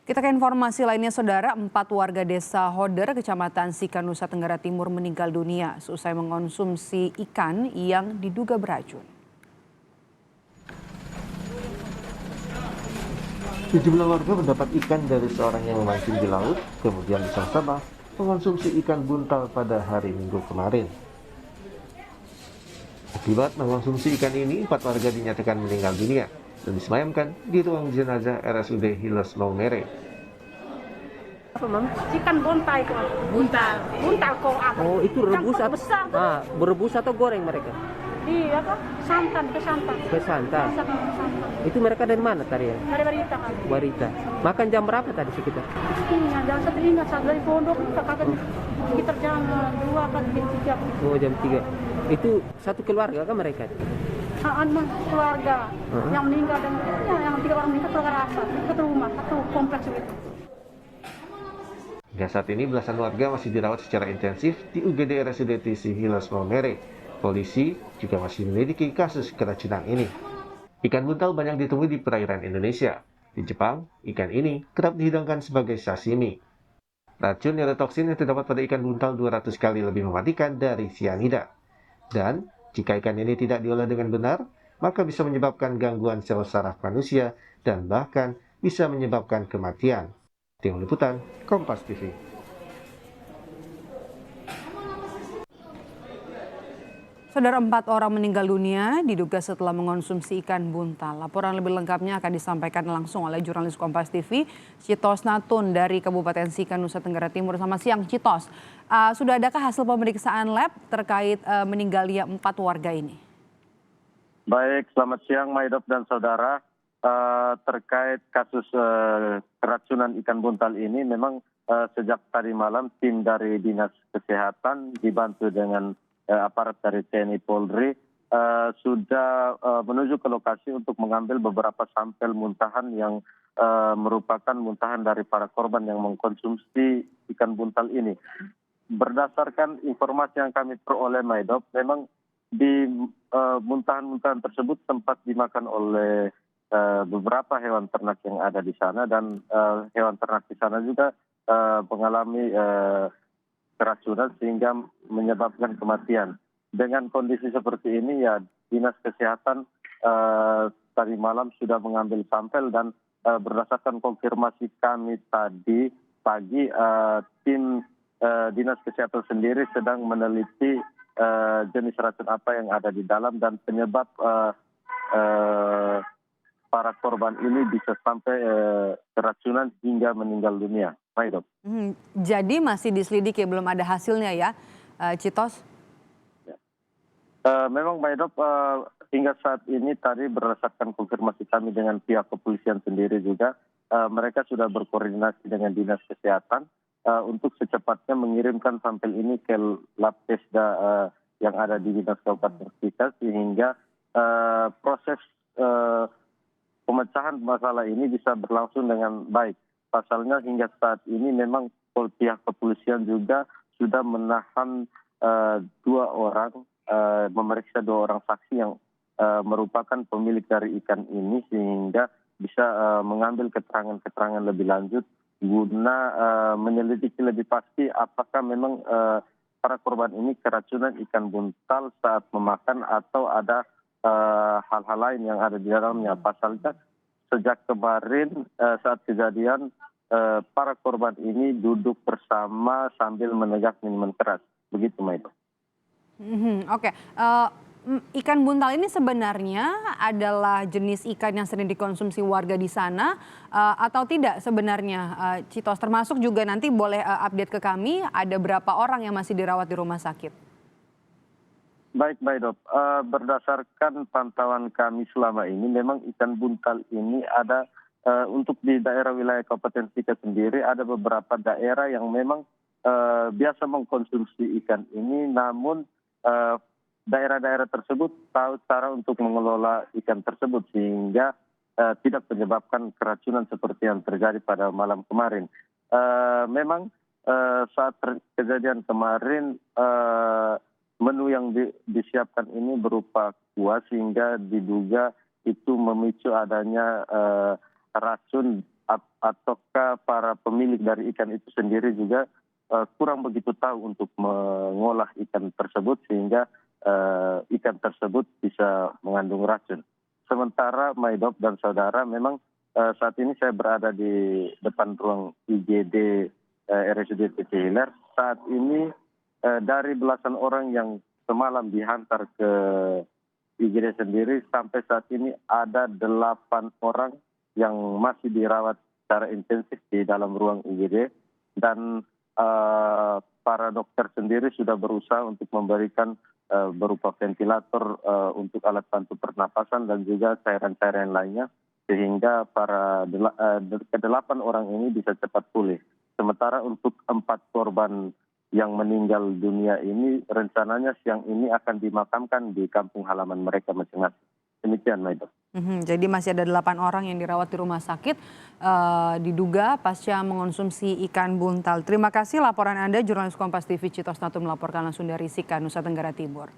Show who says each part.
Speaker 1: Kita ke informasi lainnya, Saudara. 4 warga desa Hoder, Kecamatan Sika, Nusa Tenggara Timur meninggal dunia seusai mengonsumsi ikan yang diduga beracun.
Speaker 2: Sejumlah warga mendapat ikan dari seorang yang memancing di laut, kemudian bersama-sama mengonsumsi ikan buntal pada hari Minggu kemarin. Akibat mengonsumsi ikan ini, 4 warga dinyatakan meninggal dunia dan disemayamkan di ruang jenazah RSUD Hiles Maumere.
Speaker 3: Apa, Mam?
Speaker 4: Ikan buntal itu. Buntal. Buntal kok apa?
Speaker 3: Oh, itu rebus
Speaker 4: Ikan
Speaker 3: atau
Speaker 4: besar tuh.
Speaker 3: berebus atau goreng mereka?
Speaker 4: Di apa? Santan, ke santan.
Speaker 3: Ke santan.
Speaker 4: Masak ke santan.
Speaker 3: Itu mereka dari mana tadi ya?
Speaker 4: Dari berita kan.
Speaker 3: Barita. Makan jam berapa tadi sekitar?
Speaker 4: Iya, jangan setelinga saat dari pondok kita kakak sekitar jam 2 kan jam 3.
Speaker 3: Oh, jam 3. Itu satu keluarga kan mereka?
Speaker 4: Keluarga yang meninggal dan yang 3 orang meninggal keluarga asal. Satu rumah, satu kompleks itu.
Speaker 2: Hingga saat ini belasan warga masih dirawat secara intensif di UGD RSUD TC Hiles Maumere. Polisi juga masih menyelidiki kasus keracunan ini. Ikan buntal banyak ditemui di perairan Indonesia. Di Jepang, ikan ini kerap dihidangkan sebagai sashimi. Racun neurotoksin yang terdapat pada ikan buntal 200 kali lebih mematikan dari sianida. Dan jika ikan ini tidak diolah dengan benar, maka bisa menyebabkan gangguan sel saraf manusia dan bahkan bisa menyebabkan kematian. Tim Liputan, Kompas TV.
Speaker 1: Saudara, 4 orang meninggal dunia diduga setelah mengonsumsi ikan buntal. Laporan lebih lengkapnya akan disampaikan langsung oleh jurnalis Kompas TV, Citos Natun dari Kabupaten Sika, Nusa Tenggara Timur. Selamat siang, Citos. Sudah adakah hasil pemeriksaan lab terkait meninggalnya 4 warga ini?
Speaker 5: Baik, selamat siang Maidop dan saudara. Terkait kasus keracunan ikan buntal ini, memang sejak tadi malam tim dari Dinas Kesehatan dibantu dengan aparat dari TNI Polri sudah menuju ke lokasi untuk mengambil beberapa sampel muntahan yang merupakan muntahan dari para korban yang mengkonsumsi ikan buntal ini. Berdasarkan informasi yang kami peroleh Maidop, memang di muntahan-muntahan tersebut sempat dimakan oleh beberapa hewan ternak yang ada di sana, dan hewan ternak di sana juga mengalami keracunan sehingga menyebabkan kematian. Dengan kondisi seperti ini ya Dinas Kesehatan tadi malam sudah mengambil sampel, dan berdasarkan konfirmasi kami tadi pagi, tim Dinas Kesehatan sendiri sedang meneliti jenis racun apa yang ada di dalam dan penyebab para korban ini bisa sampai keracunan hingga meninggal dunia. Maidop.
Speaker 1: Jadi masih diselidiki, belum ada hasilnya ya, Citos?
Speaker 5: Ya. Memang Maidop, hingga saat ini tadi berdasarkan konfirmasi kami dengan pihak kepolisian sendiri juga, mereka sudah berkoordinasi dengan Dinas Kesehatan untuk secepatnya mengirimkan sampel ini ke lab Pesda yang ada di Dinas Kabupaten Sika, sehingga proses pemecahan masalah ini bisa berlangsung dengan baik. Pasalnya hingga saat ini memang pihak kepolisian juga sudah menahan 2 orang, memeriksa 2 orang saksi yang merupakan pemilik dari ikan ini, sehingga bisa mengambil keterangan-keterangan lebih lanjut guna menyelidiki lebih pasti apakah memang para korban ini keracunan ikan buntal saat memakan atau ada hal-hal lain yang ada di dalamnya. Pasalnya sejak kemarin saat kejadian para korban ini duduk bersama sambil menegak minuman keras. Begitu, Maidop.
Speaker 1: Oke. Ikan buntal ini sebenarnya adalah jenis ikan yang sering dikonsumsi warga di sana atau tidak sebenarnya, Citos? Termasuk juga nanti boleh update ke kami ada berapa orang yang masih dirawat di rumah sakit?
Speaker 5: Baik, Maidop. Berdasarkan pantauan kami selama ini, memang ikan buntal ini ada untuk di daerah wilayah Kabupaten Sika sendiri, ada beberapa daerah yang memang biasa mengkonsumsi ikan ini, namun daerah-daerah tersebut tahu cara untuk mengelola ikan tersebut sehingga tidak menyebabkan keracunan seperti yang terjadi pada malam kemarin. Memang saat kejadian kemarin menu yang disiapkan ini berupa kuah, sehingga diduga itu memicu adanya racun ataukah para pemilik dari ikan itu sendiri juga kurang begitu tahu untuk mengolah ikan tersebut sehingga ikan tersebut bisa mengandung racun. Sementara Maidop dan saudara, memang saat ini saya berada di depan ruang IGD RSUD TC Hilir. Saat ini dari belasan orang yang semalam dihantar ke IGD sendiri, sampai saat ini ada 8 orang yang masih dirawat secara intensif di dalam ruang IGD, dan para dokter sendiri sudah berusaha untuk memberikan berupa ventilator untuk alat bantu pernapasan dan juga cairan-cairan lainnya, sehingga para ke-8 orang ini bisa cepat pulih. Sementara untuk 4 korban yang meninggal dunia ini rencananya siang ini akan dimakamkan di kampung halaman mereka masing-masing. Demikian, Maido.
Speaker 1: Jadi masih ada 8 orang yang dirawat di rumah sakit diduga pasca mengonsumsi ikan buntal. Terima kasih laporan Anda, jurnalis Kompas TV Citos Natum melaporkan langsung dari Sika, Nusa Tenggara Timur.